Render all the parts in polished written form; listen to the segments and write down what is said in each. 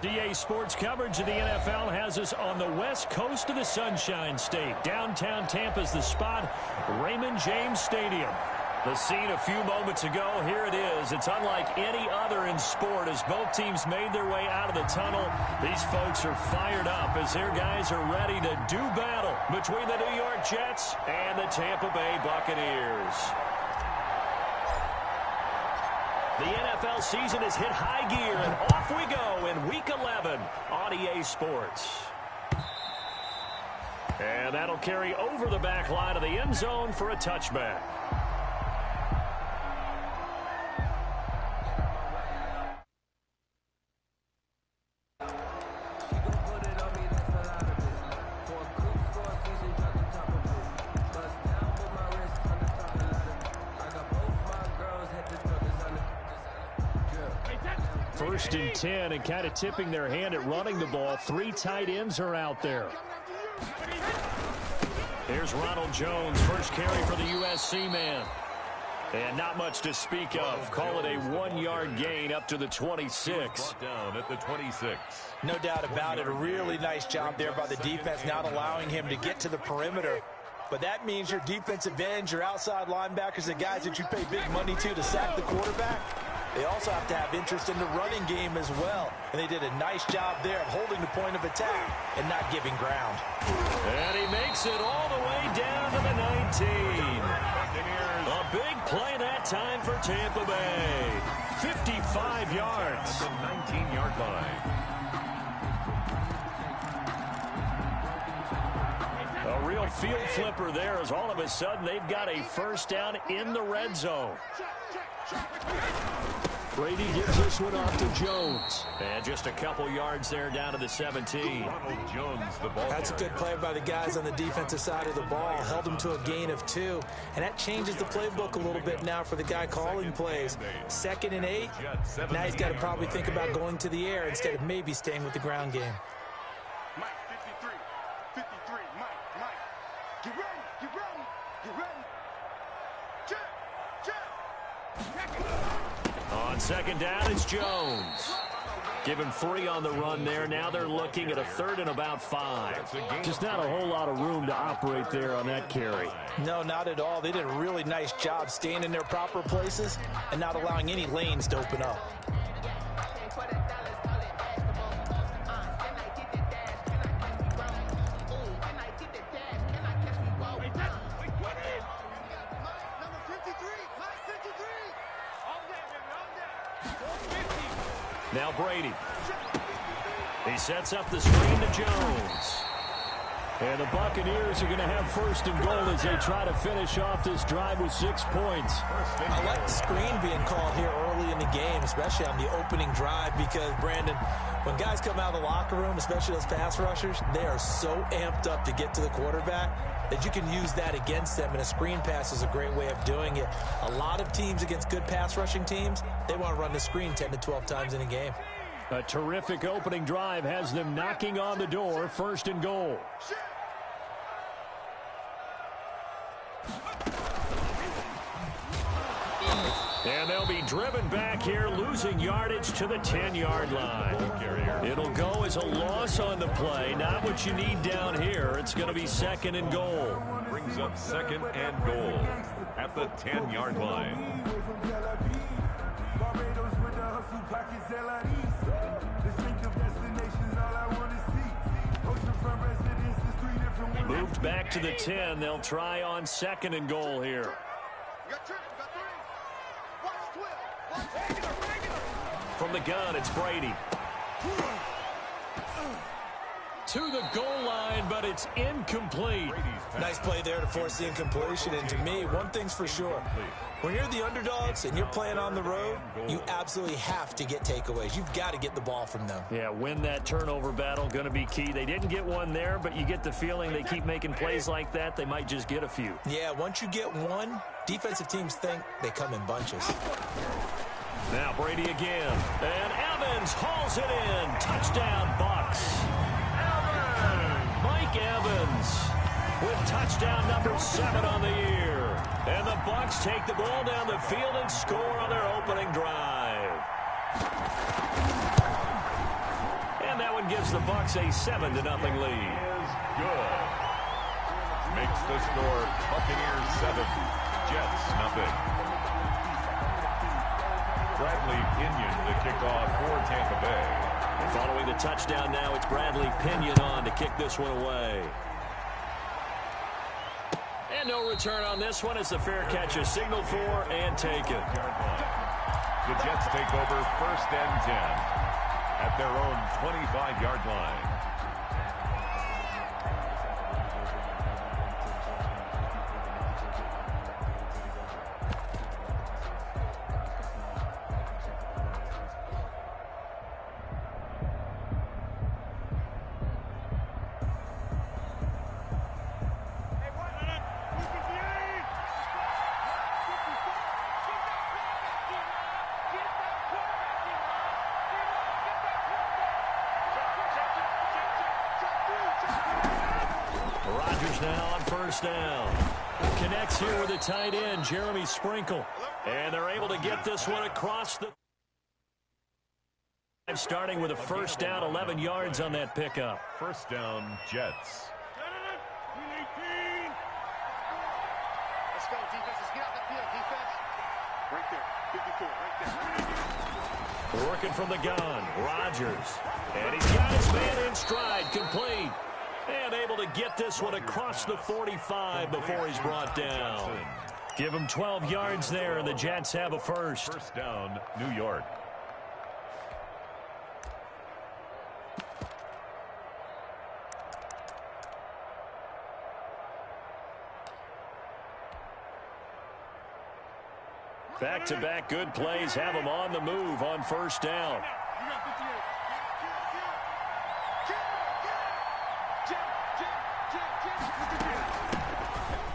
DA Sports coverage of the NFL has us on the west coast of the Sunshine State. Downtown Tampa's the spot, Raymond James Stadium. The scene a few moments ago, here it is. It's unlike any other in sport as both teams made their way out of the tunnel. These folks are fired up as their guys are ready to do battle between the New York Jets and the Tampa Bay Buccaneers. The NFL season has hit high gear, and off we go in Week 11 on EA Sports. And that'll carry over the back line of the end zone for a touchback. First and 10, and kind of tipping their hand at running the ball. 3 tight ends are out there. Here's Ronald Jones, first carry for the USC man. And not much to speak of. Call it a 1-yard gain up to the 26. Down at the 26. No doubt about it. A really nice job there by the defense, not allowing him to get to the perimeter. But that means your defensive ends, your outside linebackers, the guys that you pay big money to sack the quarterback, they also have to have interest in the running game as well. And they did a nice job there of holding the point of attack and not giving ground. And he makes it all the way down to the 19. A big play that time for Tampa Bay. 55 yards. At the 19-yard line. A real field flipper there as all of a sudden they've got a first down in the red zone. Brady gives this one off to Jones. And just a couple yards there down to the 17. Ronald Jones, the ball. That's a good play by the guys on the defensive side of the ball. Held them to a gain of 2. And that changes the playbook a little bit now for the guy calling plays. 2nd and 8. Now he's got to probably think about going to the air instead of maybe staying with the ground game. Mike, 53. 53. Mike. Get ready. Get ready. Get ready. Check. On second down, it's Jones. Give him 3 on the run there. Now they're looking at a 3rd and about 5. Just not a whole lot of room to operate there on that carry. No, not at all. They did a really nice job staying in their proper places and not allowing any lanes to open up. Now Brady. He sets up the screen to Jones. And the Buccaneers are going to have 1st and goal as they try to finish off this drive with 6 points. I like the screen being called here early in the game, especially on the opening drive, because, Brandon, when guys come out of the locker room, especially those pass rushers, they are so amped up to get to the quarterback that you can use that against them, and a screen pass is a great way of doing it. A lot of teams against good pass rushing teams, they want to run the screen 10 to 12 times in a game. A terrific opening drive has them knocking on the door. 1st and goal. And they'll be driven back here, losing yardage to the 10-yard line. It'll go as a loss on the play. Not what you need down here. It's going to be 2nd and goal. Brings up 2nd and goal at the 10-yard line. Moved back to the 10. They'll try on 2nd and goal here. From the gun, it's Brady. To the goal line, but it's incomplete. Nice play there to force the incompletion. And to me, one thing's for sure. When you're the underdogs and you're playing on the road, you absolutely have to get takeaways. You've got to get the ball from them. Yeah, win that turnover battle, going to be key. They didn't get one there, but you get the feeling they keep making plays like that, they might just get a few. Yeah, once you get one, defensive teams think they come in bunches. Now Brady again. And Evans hauls it in. Touchdown, Bucs. Mike Evans with touchdown number 7 on the year. And the Bucs take the ball down the field and score on their opening drive. one gives the Bucs a 7-0 lead. Is good. Makes the score Buccaneers 7, Jets nothing. Bradley Pinion to kick off for Tampa Bay. And following the touchdown now, it's Bradley Pinion on to kick this one away. And no return on this one as the fair catch is signaled for and taken. The Jets take over 1st and 10 at their own 25-yard line. Now on 1st down. Connects here with the tight end, Jeremy Sprinkle. And they're able to get this one across the... Starting with a 1st down, 11 yards on that pickup. 1st down, Jets. Let's go, defense. Let's get out the field, defense. Right there. 54, right there. Working from the gun, Rodgers. And he's got his man in stride, complete. And able to get this one across the 45 before he's brought down. Give him 12 yards there, and the Jets have a first. 1st down, New York. Back-to-back good plays have him on the move on 1st down.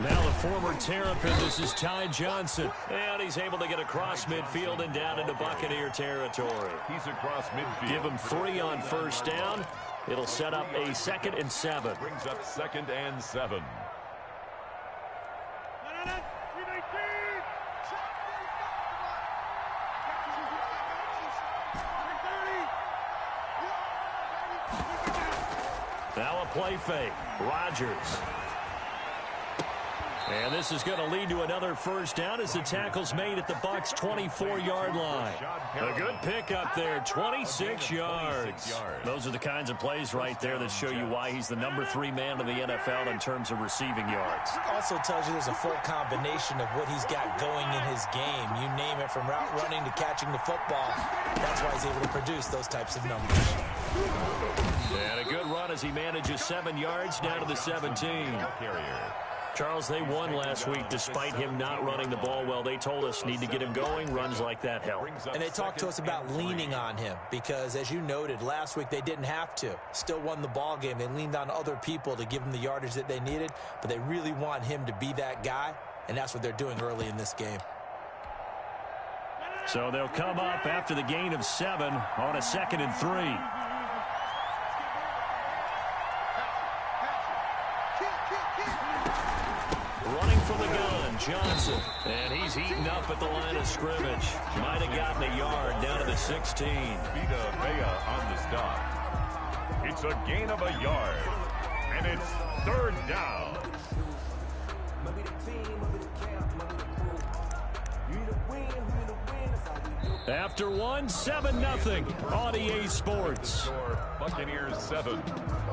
Now the former Terrapin, this is Ty Johnson. And he's able to get across midfield and down into Buccaneer territory. He's across midfield. Give him 3 on 1st down. It'll set up a 2nd and 7. Brings up 2nd and 7. Now a play fake. Rodgers. And this is going to lead to another 1st down as the tackle's made at the Bucs' 24-yard line. A good pickup there, 26 yards. Those are the kinds of plays right there that show you why he's the number 3 man in the NFL in terms of receiving yards. Also tells you there's a full combination of what he's got going in his game. You name it, from route running to catching the football. That's why he's able to produce those types of numbers. And a good run as he manages 7 yards down to the 17. Charles, they won last week despite him not running the ball well. They told us need to get him going. Runs like that help. And they talked to us about leaning on him because, as you noted, last week they didn't have to. Still won the ball game. They leaned on other people to give them the yardage that they needed, but they really want him to be that guy, and that's what they're doing early in this game. So they'll come up after the gain of 7 on a 2nd and 3. Running from the gun, Johnson. And he's heating up at the line of scrimmage. Might have gotten a yard down to the 16. Vita Vea on the stop. It's a gain of a yard. And it's 3rd down. After one, 7-0 on EA Sports. Score Buccaneers 7,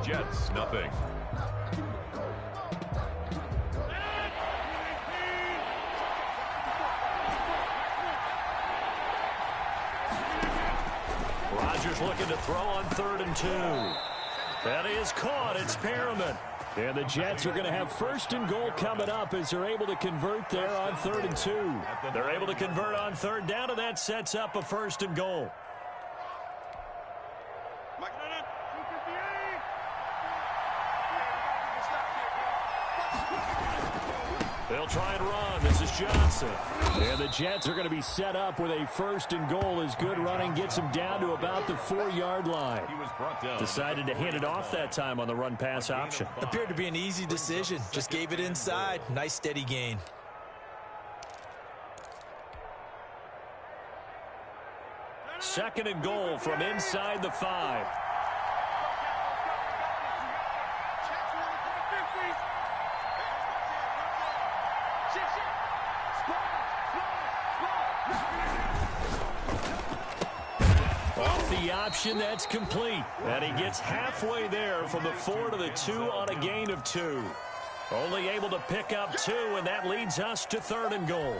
Jets nothing. Rodgers looking to throw on 3rd and 2. That is caught. It's Perriman. And the Jets are going to have 1st and goal coming up as they're able to convert there on 3rd and 2. They're able to convert on 3rd down, and that sets up a 1st and goal. They'll try and run. This is Johnson. And the Jets are going to be set up with a 1st and goal as good running gets them down to about the 4-yard line. He was brought down. Decided to hand it off that time on the run-pass option. Appeared to be an easy decision. Just gave it inside. Nice steady gain. Second and goal from inside the 5. Off the option, that's complete. And he gets halfway there from the 4 to the 2 on a gain of 2. Only able to pick up 2, and that leads us to 3rd and goal.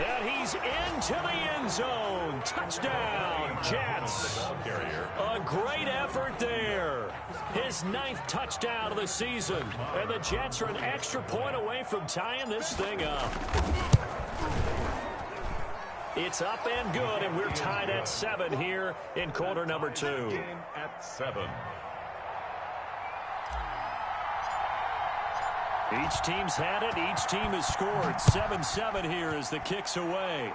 And he's into the end zone. Touchdown, Jets. A great effort there. His 9th touchdown of the season. And the Jets are an extra point away from tying this thing up. It's up and good, and we're tied at 7 here in quarter number 2. At 7. Each team's had it. Each team has scored. 7-7 here as the kick's away.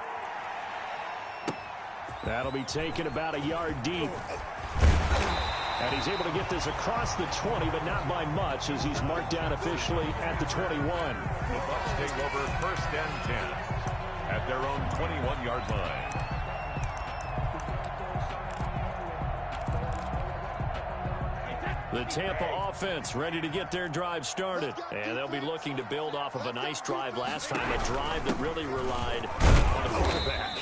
That'll be taken about a yard deep. And he's able to get this across the 20, but not by much as he's marked down officially at the 21. The Bucs take over 1st and 10 at their own 21-yard line. The Tampa offense ready to get their drive started. And they'll be looking to build off of a nice drive last time, a drive that really relied on the quarterback.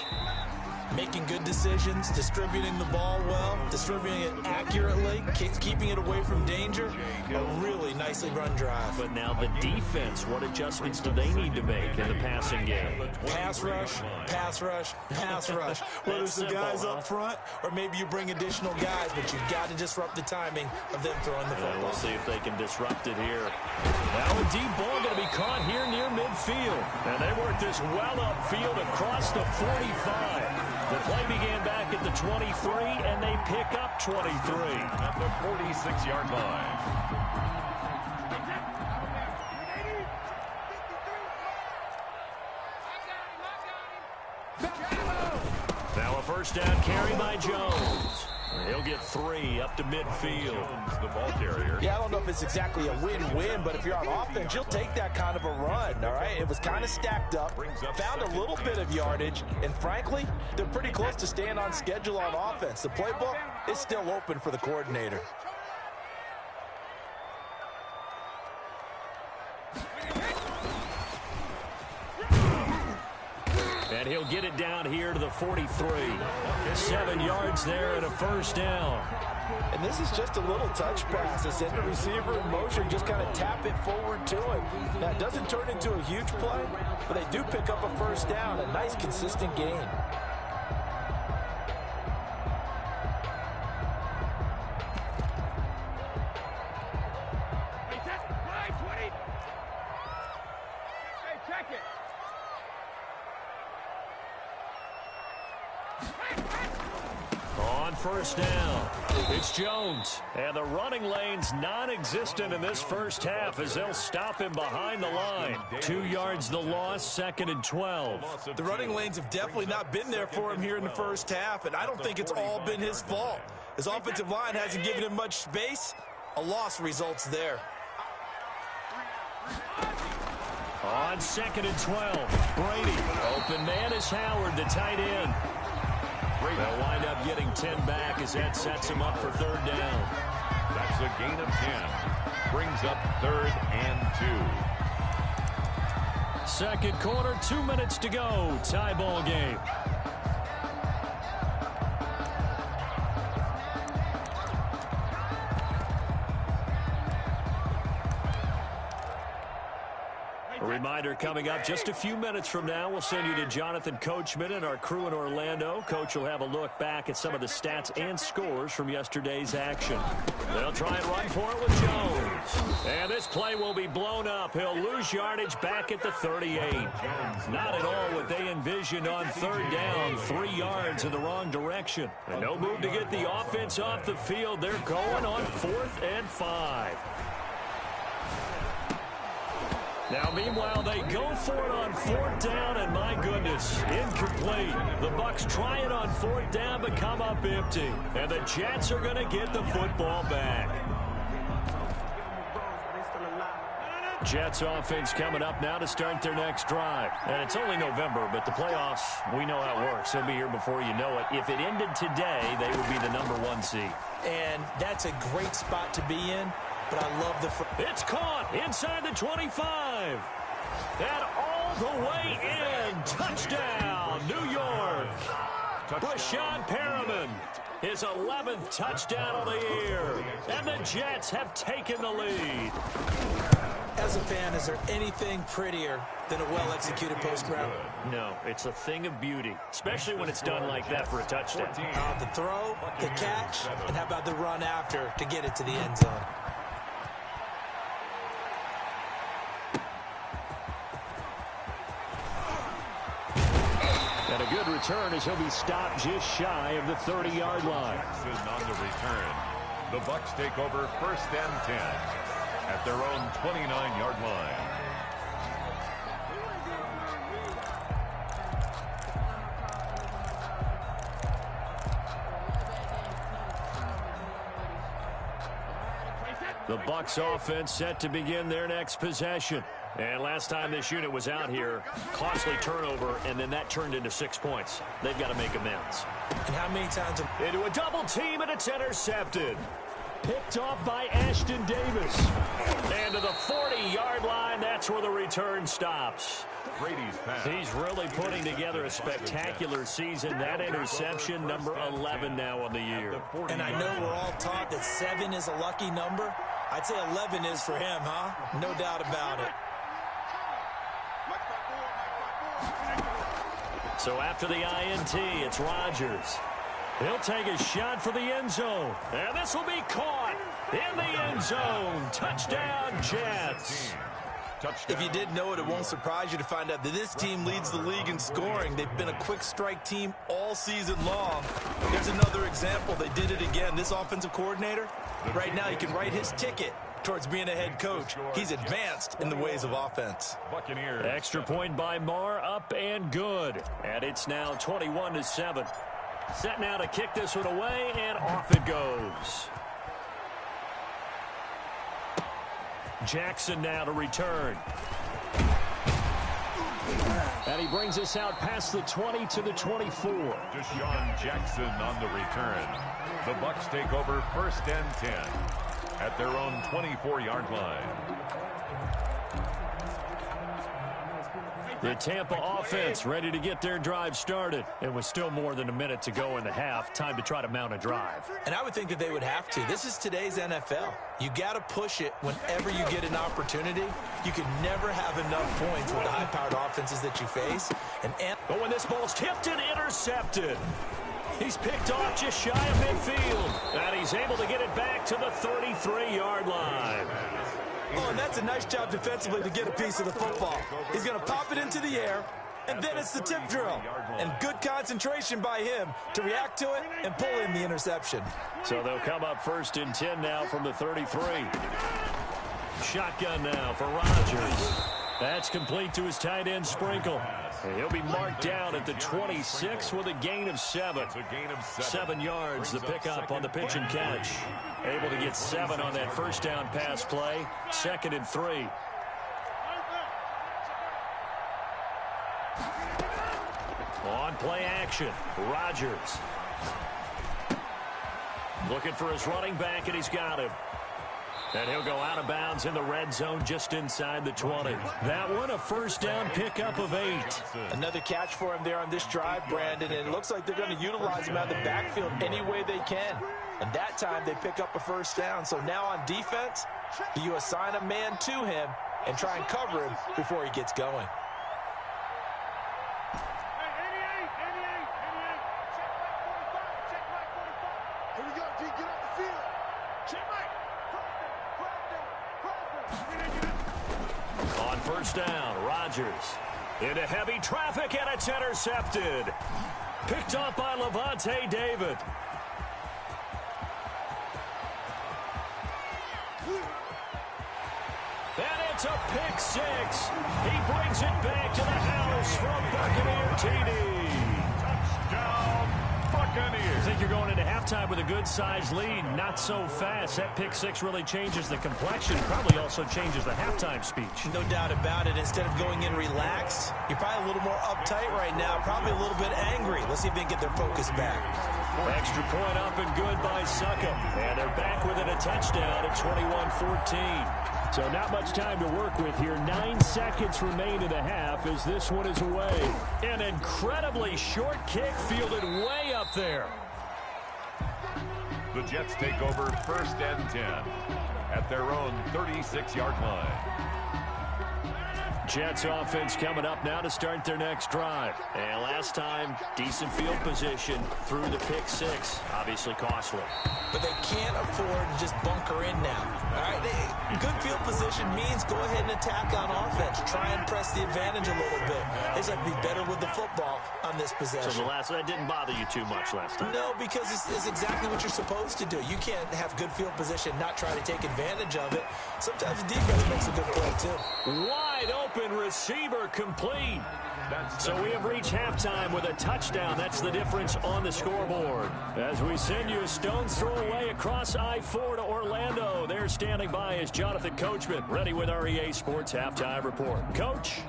Making good decisions, distributing the ball well, distributing it accurately, keeping it away from danger. A really nicely run drive. But now the defense, what adjustments do they need to make in the passing game? Pass rush, pass rush, pass rush. Whether it's the guys up front or maybe you bring additional guys, but you've got to disrupt the timing of them throwing the football. We'll see if they can disrupt it here. Now a deep ball going to be caught here near midfield. And they work this well upfield across the 45. The play began back at the 23, and they pick up 23. At the 46-yard line. Now a first down carry by Jones. He'll get 3 up to midfield. The ball carrier. Yeah, I don't know if it's exactly a win-win, but if you're on offense, you'll take that kind of a run, all right? It was kind of stacked up, found a little bit of yardage, and frankly, they're pretty close to staying on schedule on offense. The playbook is still open for the coordinator. And he'll get it down here to the 43. 7 yards there and a first down. And this is just a little touch pass. They send the receiver in motion, just kind of tap it forward to him. Now, it doesn't turn into a huge play, but they do pick up a first down, a nice, consistent gain. On first down, it's Jones. And the running lane's non-existent in this first half as they'll stop him behind the line. 2 yards the loss, 2nd and 12. The running lanes have definitely not been there for him here in the first half, and I don't think it's all been his fault. His offensive line hasn't given him much space. A loss results there. On 2nd and 12, Brady. Open man is Howard, the tight end. They'll wind up getting 10 back as that sets him up for 3rd down. That's a gain of 10. Brings up 3rd and 2. Second quarter, 2 minutes to go. Tie ball game. A reminder coming up just a few minutes from now, we'll send you to Jonathan Coachman and our crew in Orlando. Coach will have a look back at some of the stats and scores from yesterday's action. They'll try and run for it with Jones. And this play will be blown up. He'll lose yardage back at the 38. Not at all what they envisioned on 3rd down. 3 yards in the wrong direction. And no move to get the offense off the field. They're going on 4th and 5. Now, meanwhile, they go for it on 4th down, and my goodness, incomplete. The Bucs try it on 4th down, but come up empty. And the Jets are going to get the football back. Jets offense coming up now to start their next drive. And it's only November, but the playoffs, we know how it works. They'll be here before you know it. If it ended today, they would be the #1 seed. And that's a great spot to be in, but I love the... It's caught inside the 25. And all the way in. Touchdown, New York. Breshad Perriman, his 11th touchdown of the year. And the Jets have taken the lead. As a fan, is there anything prettier than a well-executed post route? No, it's a thing of beauty, especially when it's done like that for a touchdown. The throw, the catch, and how about the run after to get it to the end zone? And a good return as he'll be stopped just shy of the 30-yard line. Jackson on the return. The Bucs take over 1st and 10 at their own 29-yard line. The Bucs offense set to begin their next possession. And last time this unit was out here, costly turnover, and then that turned into 6 points. They've got to make amends. And how many times... Into a double team, and it's intercepted. Picked off by Ashton Davis. And to the 40-yard line, that's where the return stops. Brady's pass. He's really putting together a spectacular season. That interception, number 11 now on the year. And I know we're all taught that 7 is a lucky number. I'd say 11 is for him, huh? No doubt about it. So after the INT, it's Rodgers. He'll take a shot for the end zone. And this will be caught in the end zone. Touchdown, Jets. If you didn't know it, it won't surprise you to find out that this team leads the league in scoring. They've been a quick strike team all season long. Here's another example. They did it again. This offensive coordinator, right now, he can write his ticket towards being a head coach. He's advanced in the ways of offense. Buccaneers. Extra point by Marr, up and good. And it's now 21-7. Set now to kick this one away, and off it goes. Jackson now to return. And he brings us out past the 20 to the 24. DeSean Jackson on the return. The Bucs take over 1st and 10 at their own 24-yard line. The Tampa offense ready to get their drive started. It was still more than a minute to go in the half. Time to try to mount a drive. And I would think that they would have to. This is today's NFL. You got to push it whenever you get an opportunity. You can never have enough points with the high-powered offenses that you face. But when this ball's tipped and intercepted, he's picked off just shy of midfield. And he's able to get it back to the 33-yard line. Oh, and that's a nice job defensively to get a piece of the football. He's going to pop it into the air, and then it's the tip drill. And good concentration by him to react to it and pull in the interception. So they'll come up 1st and 10 now from the 33. Shotgun now for Rodgers. That's complete to his tight end, Sprinkle. And he'll be marked down at the 26 with a gain of 7. 7 yards, the pickup on the pitch and catch. Able to get 7 on that 1st down pass play. 2nd and 3. On play action, Rodgers. Looking for his running back, and he's got him. And he'll go out of bounds in the red zone just inside the 20. That one, a 1st down pickup of 8. Another catch for him there on this drive, Brandon, and it looks like they're going to utilize him out of the backfield any way they can. And that time they pick up a 1st down. So now on defense, you assign a man to him and try and cover him before he gets going. Here we go, D. Get off the field. Check Mike. On 1st down, Rodgers into heavy traffic, and it's intercepted. Picked up by Lavonte David. And it's It's a pick six. He brings it back to the house from Buccaneer TD. Touchdown, Buccaneers. I think you're going into halftime with a good-sized lead. Not so fast. That pick six really changes the complexion. Probably also changes the halftime speech. No doubt about it. Instead of going in relaxed, you're probably a little more uptight right now. Probably a little bit angry. Let's see if they can get their focus back. Extra point up and good by Succop. And they're back within a touchdown at 21-14. So not much time to work with here. 9 seconds remain in the half as this one is away. An incredibly short kick fielded way up there. The Jets take over 1st and 10 at their own 36-yard line. Jets offense coming up now to start their next drive. And last time, decent field position through the pick six. Obviously costly. But they can't afford to just bunker in now. All right, good field position means go ahead and attack on offense. Try and press the advantage a little bit. They just have to be better with the football on this possession. So that didn't bother you too much last time? No, because it's exactly what you're supposed to do. You can't have good field position, not try to take advantage of it. Sometimes the defense makes a good play, too. Wide open receiver complete. So we have reached halftime with a touchdown. That's the difference on the scoreboard. As we send you a stone's throw away across I-4 to Orlando. There standing by is Jonathan Coachman, ready with our EA Sports Halftime Report. Coach.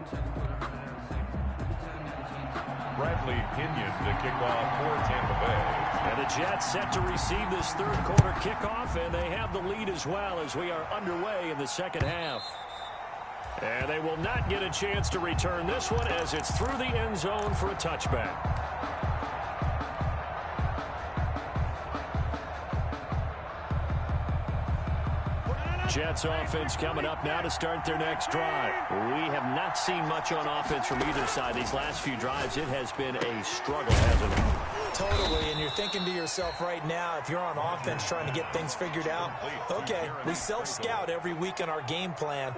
Bradley Pinion to kick off for Tampa Bay. And the Jets set to receive this third quarter kickoff, and they have the lead as well as we are underway in the second half. And they will not get a chance to return this one as it's through the end zone for a touchback. Jets offense coming up now to start their next drive. We have not seen much on offense from either side. These last few drives, it has been a struggle, hasn't it? Totally, and you're thinking to yourself right now, if you're on offense trying to get things figured out, okay, we self-scout every week on our game plan.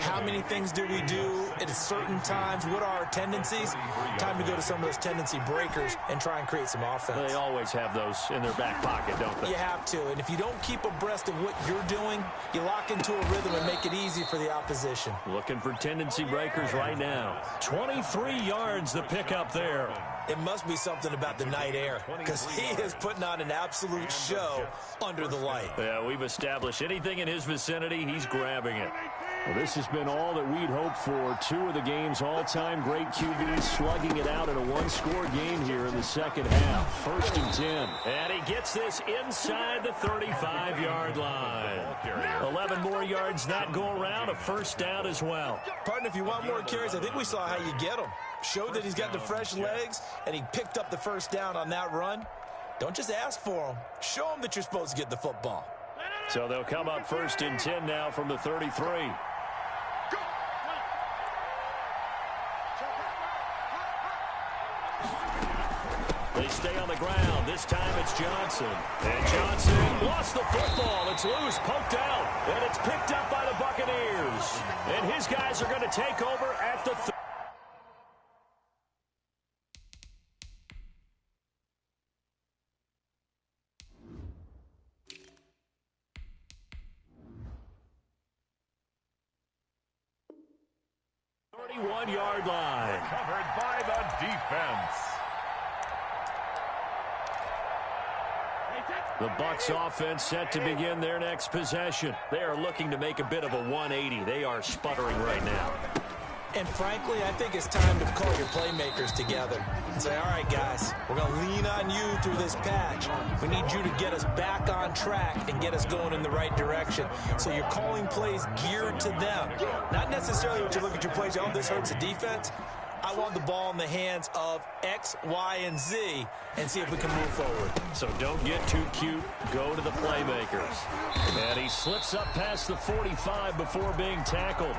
How many things do we do at certain times? What are our tendencies? Time to go to some of those tendency breakers and try and create some offense. They always have those in their back pocket, don't they? You have to, and if you don't keep abreast of what you're doing, you lock into a rhythm and make it easy for the opposition. Looking for tendency breakers right now. 23 yards the pickup there. It must be something about the night air because he is putting on an absolute show under the light. Yeah, we've established anything in his vicinity, he's grabbing it. Well, this has been all that we'd hoped for. Two of the game's all-time great QBs slugging it out in a one-score game here in the second half. 1st and 10. And he gets this inside the 35-yard line. 11 more yards that go around, a first down as well. Pardon, if you want more carries, I think we saw how you get them. Showed that he's got the fresh legs, and he picked up the first down on that run. Don't just ask for him. Show him that you're supposed to get the football. So they'll come up 1st and 10 now from the 33. They stay on the ground. This time it's Johnson. And Johnson lost the football. It's loose, poked out, and it's picked up by the Buccaneers. And his guys are going to take over at the 30. Yard line. Covered by the defense. The Bucs offense set to begin their next possession. They are looking to make a bit of a 180. They are sputtering right now. And frankly, I think it's time to call your playmakers together and say, all right, guys, we're going to lean on you through this patch. We need you to get us back on track and get us going in the right direction. So you're calling plays geared to them. Not necessarily when you look at your plays, oh, this hurts the defense. I want the ball in the hands of X, Y, and Z and see if we can move forward. So don't get too cute. Go to the playmakers. And he slips up past the 45 before being tackled.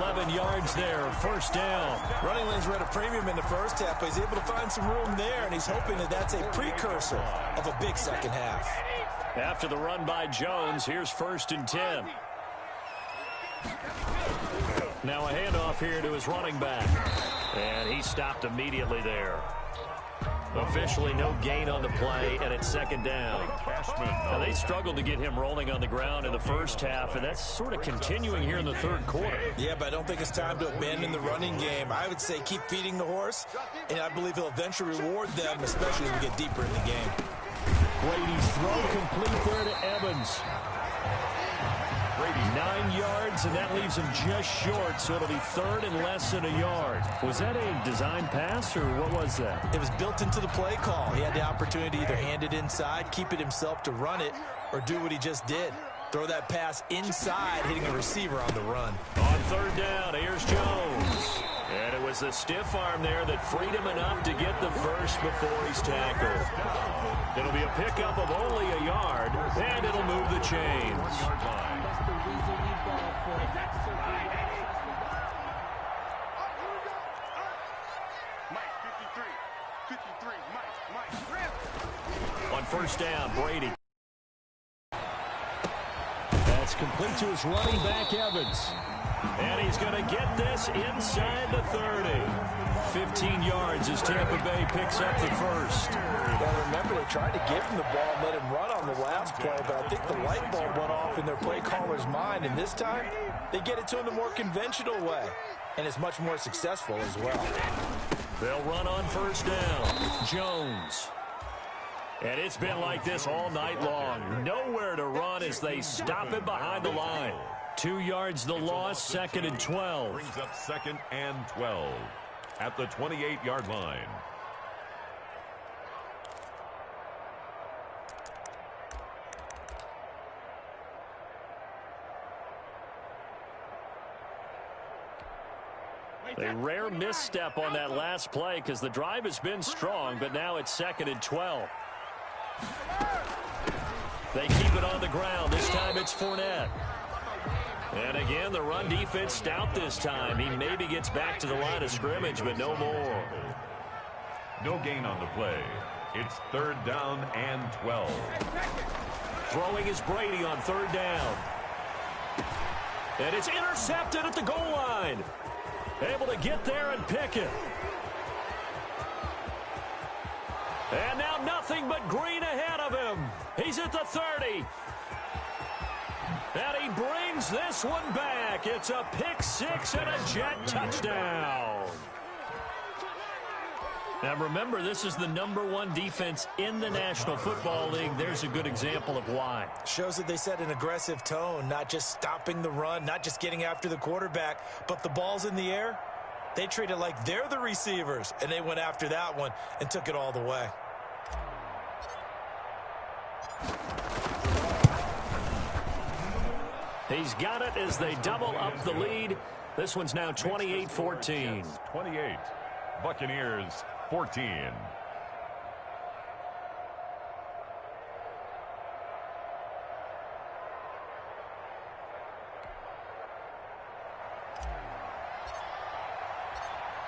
11 yards there, first down. Running lanes were at a premium in the first half, but he's able to find some room there, and he's hoping that that's a precursor of a big second half. After the run by Jones, here's 1st and 10. Now a handoff here to his running back. And he stopped immediately there. Officially no gain on the play, and it's second down. Now, they struggled to get him rolling on the ground in the first half, and that's sort of continuing here in the third quarter. Yeah, but I don't think it's time to abandon the running game. I would say keep feeding the horse, and I believe he'll eventually reward them, especially as we get deeper in the game. Brady's throw complete there to Evans. Brady 9 yards, and that leaves him just short, so it'll be third and less than a yard. Was that a design pass, or what was that? It was built into the play call. He had the opportunity to either hand it inside, keep it himself to run it, or do what he just did. Throw that pass inside, hitting a receiver on the run. On third down, here's Jones. And it was the stiff arm there that freed him enough to get the first before he's tackled. It'll be a pickup of only a yard, and it'll move the chains. On first down, Brady. That's complete to his running back, Evans. And he's going to get this inside the 30. 15 yards as Tampa Bay picks up the first. Well, remember, they tried to give him the ball and let him run on the last play, but I think the light bulb went off in their play caller's mind, and this time they get it to him the more conventional way, and it's much more successful as well. They'll run on first down. Jones. And it's been like this all night long. Nowhere to run as they stop him behind the line. 2 yards the loss, second and 12. Brings up second and 12 at the 28-yard line. A rare misstep on that last play because the drive has been strong, but now it's second and 12. They keep it on the ground. This time it's Fournette. And again, the run defense stout this time. He maybe gets back to the line of scrimmage, but no more. No gain on the play. It's third down and 12. Throwing is Brady on third down. And it's intercepted at the goal line. Able to get there and pick it. And now nothing but green ahead of him. He's at the 30. And he brings this one back. It's a pick six and a Jet touchdown. Now remember, this is the #1 defense in the National Football League. There's a good example of why. Shows that they set an aggressive tone, not just stopping the run, not just getting after the quarterback, but the ball's in the air. They treat it like they're the receivers, and they went after that one and took it all the way. He's got it as they double up the lead. This one's now 28-14. 28. Buccaneers 14.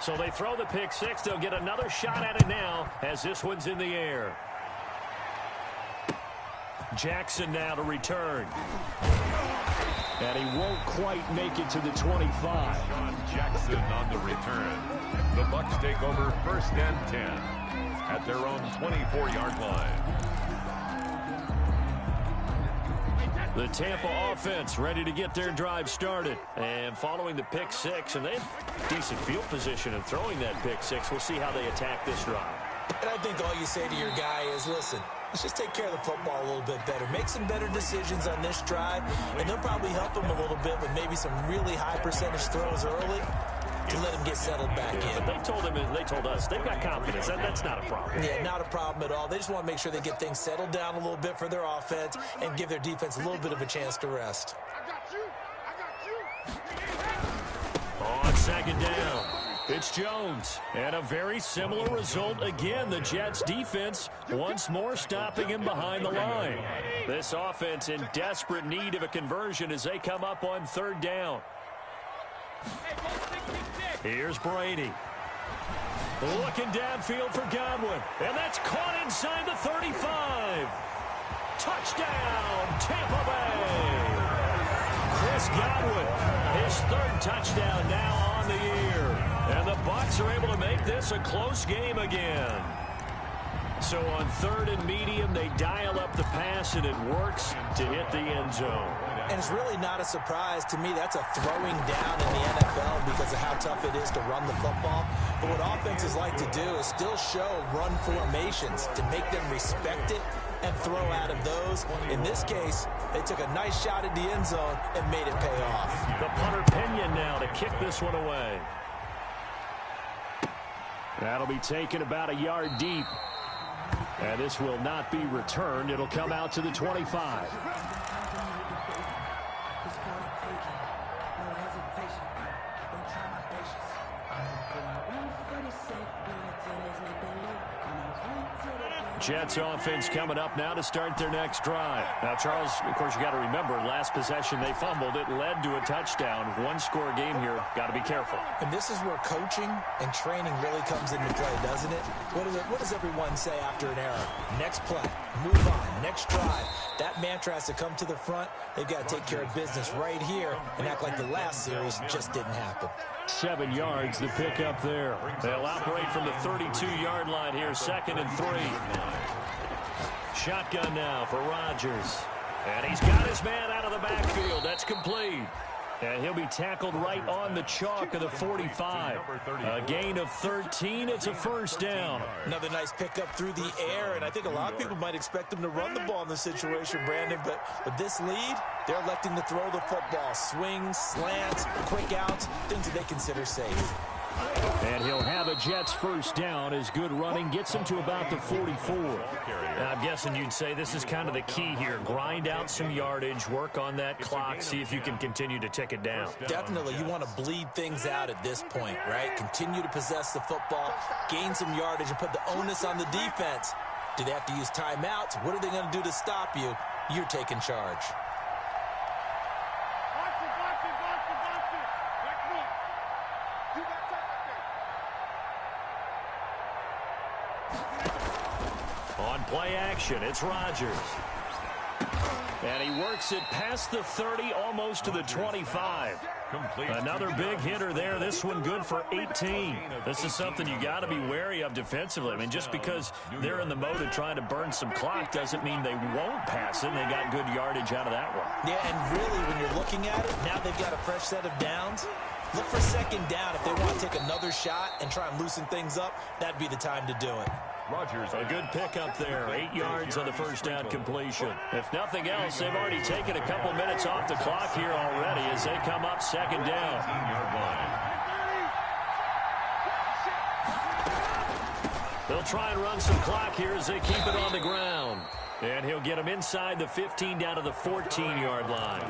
So they throw the pick six. They'll get another shot at it now as this one's in the air. Jackson now to return. And he won't quite make it to the 25. Sean Jackson on the return. The Bucs take over first and 10 at their own 24-yard line. The Tampa offense ready to get their drive started. And following the pick six, and they have decent field position in throwing that pick six. We'll see how they attack this drive. And I think all you say to your guy is, listen, let's just take care of the football a little bit better. Make some better decisions on this drive, and they'll probably help him a little bit with maybe some really high percentage throws early to let him get settled back in. But they told us they've got confidence. That's not a problem. Yeah, not a problem at all. They just want to make sure they get things settled down a little bit for their offense and give their defense a little bit of a chance to rest. On second down, it's Jones. And a very similar result again. The Jets defense once more stopping him behind the line. This offense in desperate need of a conversion as they come up on third down. Here's Brady. Looking downfield for Godwin. And that's caught inside the 35. Touchdown, Tampa Bay. Chris Godwin, his third touchdown now on the year. And the Bucs are able to make this a close game again. So on 3rd and medium, they dial up the pass, and it works to hit the end zone. And it's really not a surprise to me. That's a throwing down in the NFL because of how tough it is to run the football. But what offenses like to do is still show run formations to make them respect it and throw out of those. In this case, they took a nice shot at the end zone and made it pay off. The punter Pinion now to kick this one away. That'll be taken about a yard deep. And this will not be returned. It'll come out to the 25. Jets offense coming up now to start their next drive. Now, Charles, of course, you got to remember, last possession they fumbled. It led to a touchdown. One-score game here. Got to be careful. And this is where coaching and training really comes into play, doesn't it? What does everyone say after an error? Next play, move on, next drive. That mantra has to come to the front. They've got to take care of business right here and act like the last series just didn't happen. 7 yards, the pickup there. They'll operate from the 32-yard line here, 2nd and 3. Shotgun now for Rodgers. And he's got his man out of the backfield. That's complete. And he'll be tackled right on the chalk of the 45. A gain of 13. It's a first down. Another nice pickup through the air, and I think a lot of people might expect them to run the ball in this situation, Brandon, but with this lead, they're electing to throw the football. Swings, slants, quick outs, things that they consider safe. And he'll have a Jets first down as good running gets him to about the 44. Now, I'm guessing you'd say this is kind of the key here. Grind out some yardage, work on that clock, see if you can continue to tick it down. Definitely. You want to bleed things out at this point, right? Continue to possess the football, gain some yardage, and put the onus on the defense. Do they have to use timeouts? What are they going to do to stop you? You're taking charge. On play action, it's Rodgers. And he works it past the 30, almost to the 25. Another big hitter there. This one good for 18. This is something you got to be wary of defensively. I mean, just because they're in the mode of trying to burn some clock doesn't mean they won't pass it. They got good yardage out of that one. Yeah, and really, when you're looking at it, now they've got a fresh set of downs. Look for 2nd down. If they want to take another shot and try and loosen things up, that'd be the time to do it. Rodgers, a good pickup there. 8 yards on the first down completion. If nothing else, they've already taken a couple minutes off the clock here already as they come up 2nd down. They'll try and run some clock here as they keep it on the ground. And he'll get him inside the 15 down to the 14-yard line.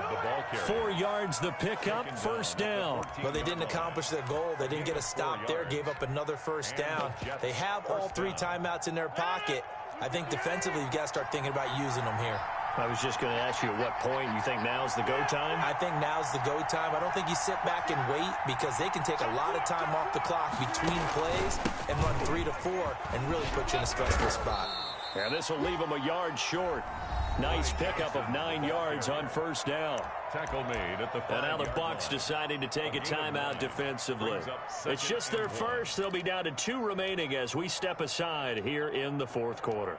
4 yards the pickup, first down. Well, they didn't accomplish their goal. They didn't get a stop there, gave up another first down. They have all 3 timeouts in their pocket. I think defensively you've got to start thinking about using them here. I was just going to ask you at what point you think now's the go time? I think now's the go time. I don't think you sit back and wait because they can take a lot of time off the clock between plays and run 3 to 4 and really put you in a stressful spot. And this will leave him a yard short. Nice pickup of 9 yards on first down. Tackle made at the 5. And now the Bucs deciding to take a timeout defensively. It's just their first. They'll be down to 2 remaining as we step aside here in the 4th quarter.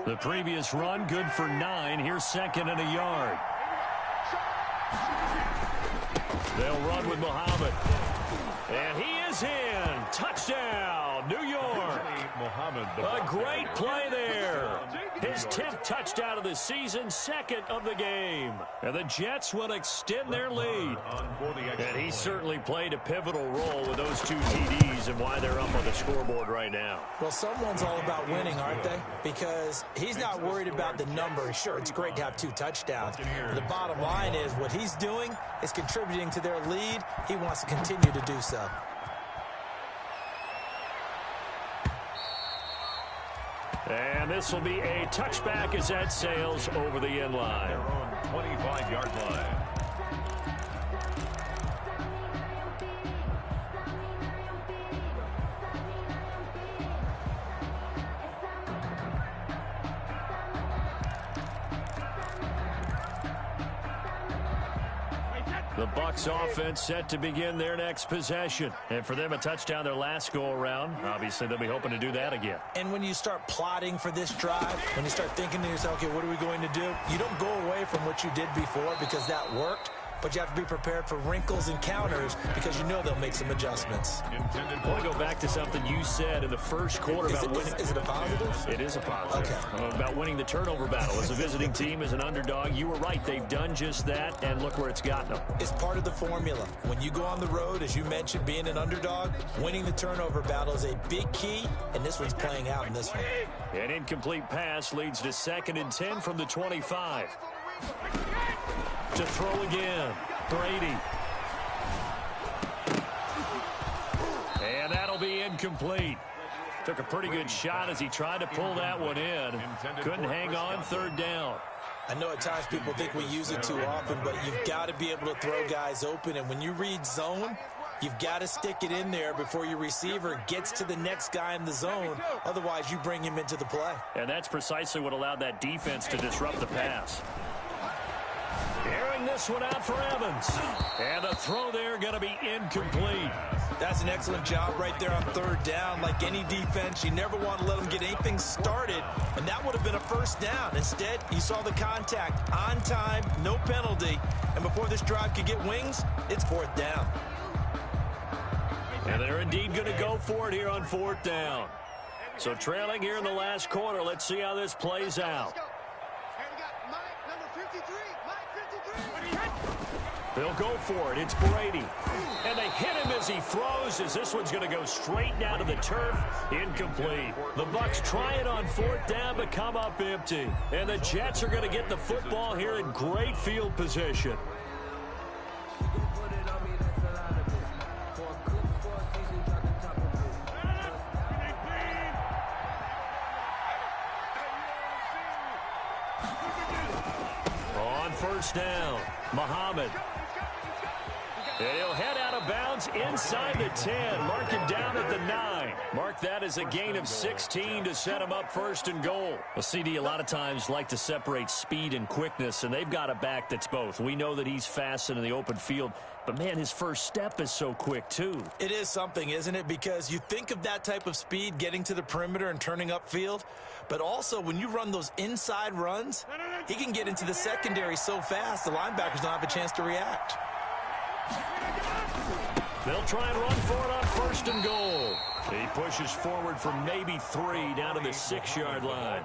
The previous run good for 9. Here's 2nd and a yard. They'll run with Muhammad. And he is in. Touchdown, New York. A great play there. His 10th touchdown of the season, 2nd of the game. And the Jets will extend their lead. And he certainly played a pivotal role with those 2 TDs and why they're up on the scoreboard right now. Well, someone's all about winning, aren't they? Because he's not worried about the number. Sure, it's great to have 2 touchdowns. But the bottom line is what he's doing is contributing to their lead. He wants to continue to do so. And this will be a touchback as that sails over the end line. Their own 25-yard line. The Bucs offense set to begin their next possession. And for them, a touchdown their last go-around. Obviously, they'll be hoping to do that again. And when you start plotting for this drive, when you start thinking to yourself, okay, what are we going to do? You don't go away from what you did before because that worked. But you have to be prepared for wrinkles and counters because you know they'll make some adjustments. I want to go back to something you said in the first quarter about winning. Is it a positive? It is a positive. Okay. About winning the turnover battle. As a visiting team, as an underdog, you were right. They've done just that, and look where it's gotten them. It's part of the formula. When you go on the road, as you mentioned, being an underdog, winning the turnover battle is a big key, and this one's playing out in this one. An incomplete pass leads to 2nd and 10 from the 25. To throw again, Brady. And that'll be incomplete. Took a pretty good shot as he tried to pull that one in. Couldn't hang on, 3rd down. I know at times people think we use it too often, but you've got to be able to throw guys open. And when you read zone, you've got to stick it in there before your receiver gets to the next guy in the zone. Otherwise, you bring him into the play. And that's precisely what allowed that defense to disrupt the pass. Airing this one out for Evans. And the throw there going to be incomplete. That's an excellent job right there on 3rd down. Like any defense, you never want to let them get anything started, and that would have been a 1st down. Instead, you saw the contact on time, no penalty, and before this drive could get wings, it's 4th down. And they're indeed going to go for it here on 4th down. So trailing here in the last quarter, let's see how this plays out. They'll go for it. It's Brady. And they hit him as he throws, as this one's going to go straight down to the turf. Incomplete. The Bucs try it on 4th down, but come up empty. And the Jets are going to get the football here in great field position. On 1st down, Muhammad. And he'll head out of bounds inside the 10. Mark him down at the 9. Mark that as a gain of 16 to set him up 1st and goal. Well, CD a lot of times like to separate speed and quickness, and they've got a back that's both. We know that he's fast in the open field, but, man, his first step is so quick, too. It is something, isn't it? Because you think of that type of speed getting to the perimeter and turning upfield, but also when you run those inside runs, he can get into the secondary so fast the linebackers don't have a chance to react. They'll try and run for it on 1st and goal. He pushes forward for maybe 3 down to the 6-yard line.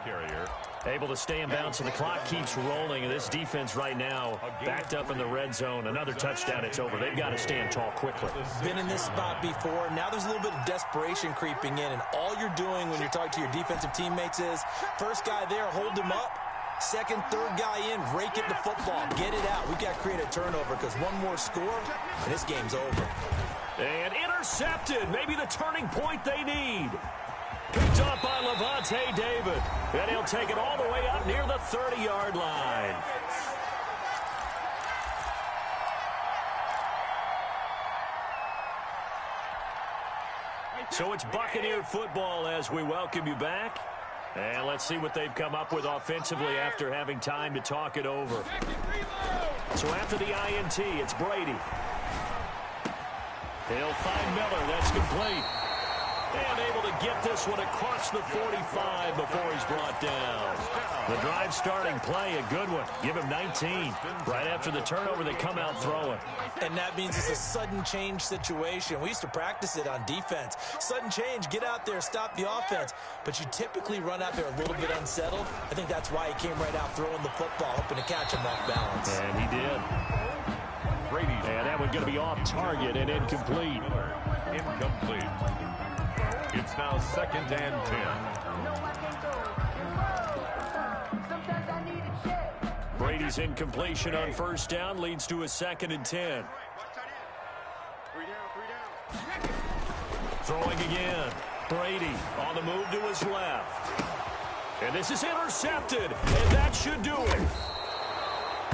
Able to stay in bounds, and the clock keeps rolling. And this defense right now backed up in the red zone. Another touchdown, it's over. They've got to stand tall quickly. Been in this spot before. Now there's a little bit of desperation creeping in, and all you're doing when you're talking to your defensive teammates is, first guy there, hold him up. 2nd, 3rd guy in, rake at the football. Get it out. We've got to create a turnover because one more score, and this game's over. And intercepted. Maybe the turning point they need. Picked up by Levante David. And he'll take it all the way up near the 30-yard line. So it's Buccaneer football as we welcome you back. And let's see what they've come up with offensively after having time to talk it over. So after the INT, it's Brady. He'll find Miller. That's complete. And able to get this one across the 45 before he's brought down. The drive starting play, a good one. Give him 19. Right after the turnover, they come out throwing. And that means it's a sudden change situation. We used to practice it on defense. Sudden change, get out there, stop the offense. But you typically run out there a little bit unsettled. I think that's why he came right out throwing the football, hoping to catch him off balance. And he did. And that one's going to be off target and incomplete. Incomplete. It's now 2nd and 10. Brady's incompletion on 1st down leads to a 2nd and 10. Throwing again. Brady on the move to his left. And this is intercepted, and that should do it.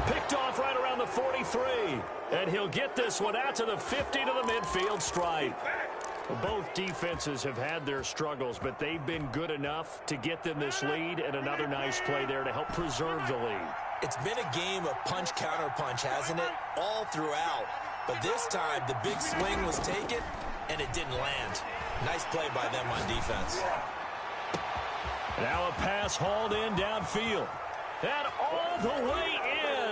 Picked off right around the 43. And he'll get this one out to the 50 to the midfield stripe. Both defenses have had their struggles, but they've been good enough to get them this lead, and another nice play there to help preserve the lead. It's been a game of punch-counter-punch, hasn't it? All throughout. But this time, the big swing was taken, and it didn't land. Nice play by them on defense. Now a pass hauled in downfield. And all the way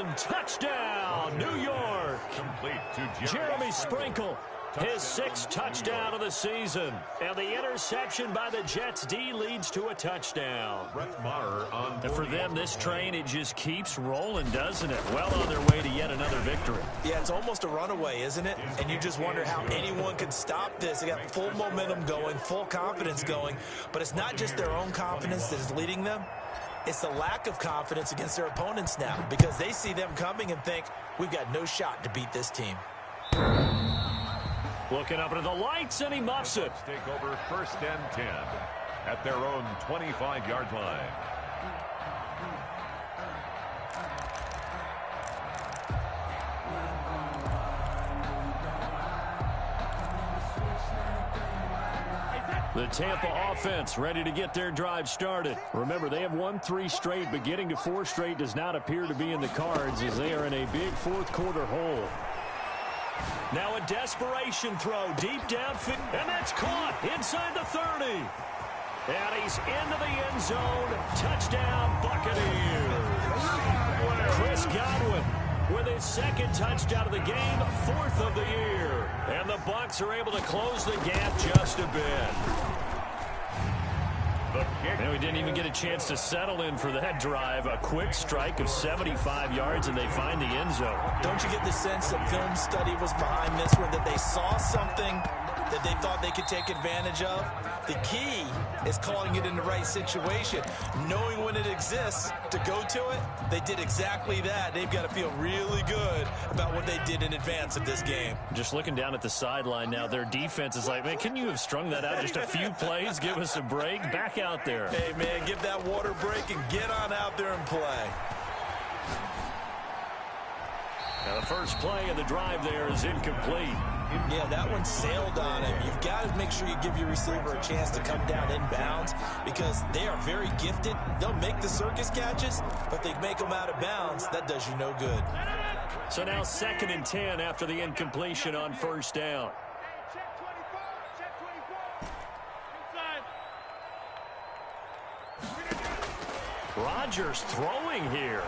in. Touchdown, New York. Complete to Jeremy Sprinkle. His 6th touchdown of the season. And the interception by the Jets D leads to a touchdown. Brett Maher on. And for them, this train, it just keeps rolling, doesn't it? Well on their way to yet another victory. Yeah, it's almost a runaway, isn't it? And you just wonder how anyone could stop this. They got full momentum going, full confidence going. But it's not just their own confidence that is leading them. It's the lack of confidence against their opponents now, because they see them coming and think, we've got no shot to beat this team. Looking up into the lights, and he muffs it. Take over 1st and 10 at their own 25-yard line. The Tampa offense ready to get their drive started. Remember, they have won 3 straight, but getting to 4 straight does not appear to be in the cards as they are in a big 4th quarter hole. Now a desperation throw deep downfield, and that's caught inside the 30. And he's into the end zone. Touchdown, Buccaneers. Chris Godwin with his 2nd touchdown of the game, 4th of the year. And the Bucs are able to close the gap just a bit. And we didn't even get a chance to settle in for that drive. A quick strike of 75 yards, and they find the end zone. Don't you get the sense that film study was behind this one, that they saw something that they thought they could take advantage of? The key is calling it in the right situation, knowing when it exists to go to it. They did exactly that. They've got to feel really good about what they did in advance of this game. Just looking down at the sideline now, their defense is like, man, couldn't you have strung that out just a few plays? Give us a break. Back out there. Hey, man, give that water break and get on out there and play. Now the first play of the drive there is incomplete. Yeah, that one sailed on him. You've got to make sure you give your receiver a chance to come down inbounds because they are very gifted. They'll make the circus catches, but they make them out of bounds. That does you no good. So now 2nd and 10 after the incompletion on 1st down. Rodgers throwing here.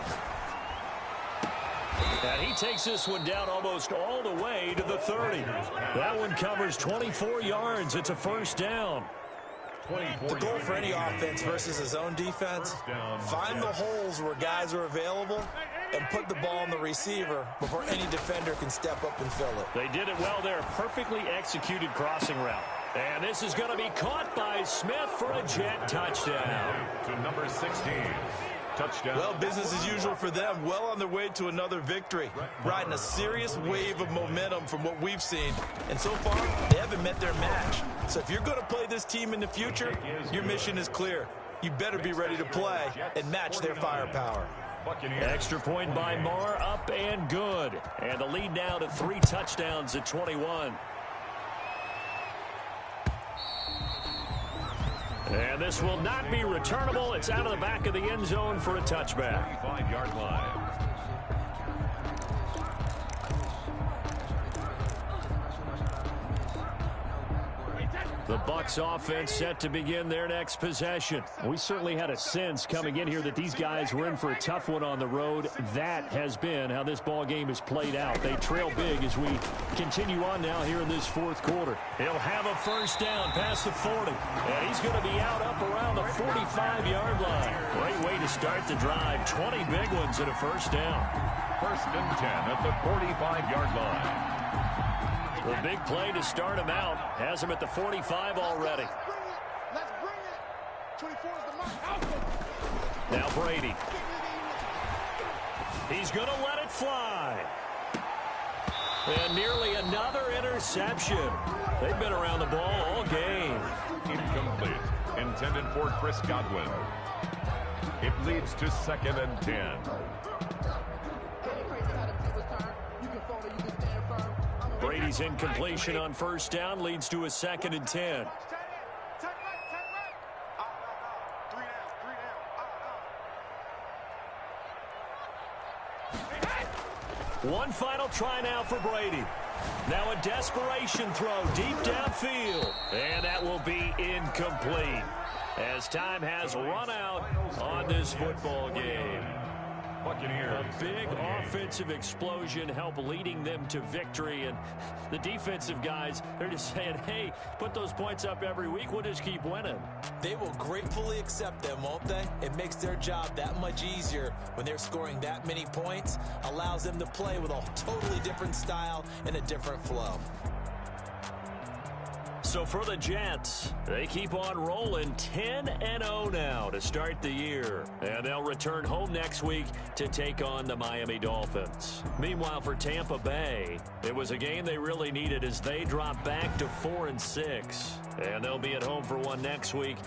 And he takes this one down almost all the way to the 30. That one covers 24 yards. It's a 1st down. The goal for any offense versus his own defense, find the holes where guys are available and put the ball on the receiver before any defender can step up and fill it. They did it well there. Perfectly executed crossing route. And this is going to be caught by Smith for a Jet touchdown. To number 16. Touchdown. Well, business as usual for them. Well on their way to another victory. Riding a serious wave of momentum from what we've seen. And so far, they haven't met their match. So if you're going to play this team in the future, your mission is clear. You better be ready to play and match their firepower. Extra point by Maher, up and good. And the lead now to 3 touchdowns at 21. And this will not be returnable. It's out of the back of the end zone for a touchback. 25-yard line. The Bucs offense set to begin their next possession. We certainly had a sense coming in here that these guys were in for a tough one on the road. That has been how this ball game has played out. They trail big as we continue on now here in this 4th quarter. He'll have a 1st down past the 40. And he's going to be out up around the 45-yard line. Great way to start the drive. 20 big ones at a 1st down. 1st and 10 at the 45-yard line. The big play to start him out has him at the 45 already. Let's bring it. 24 is the mark. Now Brady. He's going to let it fly. And nearly another interception. They've been around the ball all game. Incomplete. Intended for Chris Godwin. It leads to 2nd and 10. Brady's incompletion on 1st down leads to a 2nd and 10. One final try now for Brady. Now a desperation throw deep downfield. And that will be incomplete as time has run out on this football game. Buccaneers. A big offensive explosion helped leading them to victory. And the defensive guys, they're just saying, hey, put those points up every week. We'll just keep winning. They will gratefully accept them, won't they? It makes their job that much easier when they're scoring that many points. Allows them to play with a totally different style and a different flow. So for the Jets, they keep on rolling 10-0 now to start the year. And they'll return home next week to take on the Miami Dolphins. Meanwhile, for Tampa Bay, it was a game they really needed as they drop back to 4-6. And they'll be at home for one next week.